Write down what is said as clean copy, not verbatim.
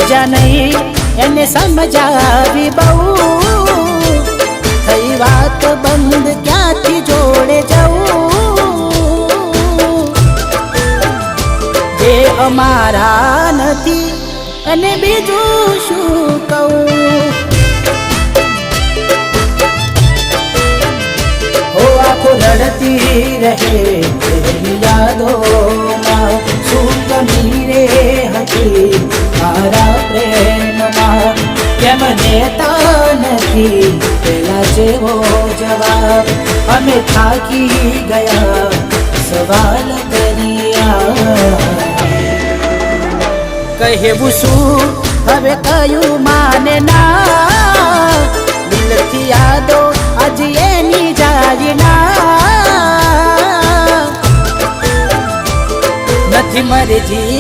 મજા નહીં એને સમજાવી બહુ થઈ વાત બંધ ક્યાંથી જોડે જવું જે અમારા નથી અને બીજું શું કહું હો આંખો લડતી રહે તેરી યાદોમાં શું કમી રે હતી મારા પ્રેમમાં કેમ દેતા નથી પેલા જેવો જવાબ અમે થાકી ગયા સવાલ કર્યા કહેવું શું હવે કયું માને ના દિલથી યાદો આજ એની જાય ના નથી મરજી